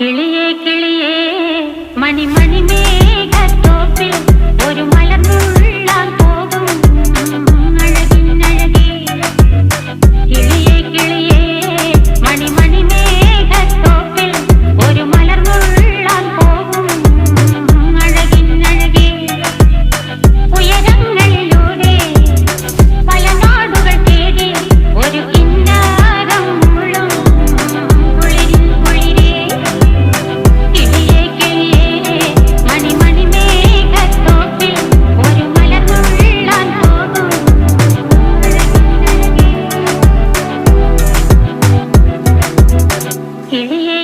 കിളിയേ കിളിയേ മണിമണി മേഘത്തോപ്പിൽ ഒരു മലർന്നുള്ളാൻ പോകും അഴകിനഴകേ. കിളിയേ കിളിയേ മണിമണി മേഘത്തോപ്പിൽ ഒരു മലർന്നുള്ളാൻ പോകും അഴകിനഴകേ. ഉയരങ്ങളിലൂടെ പല നാടുകൾ തേടി ഒരു കിന്നാരം മുഴും കുളിരിൻ കുളിരേ. കിളിയേ കിളിയേ മണിമണി മേഘത്തോപ്പിൽ ഒരു മലർന്നുള്ളാൻ പോകും അഴകിനഴകേ. കിളിയേ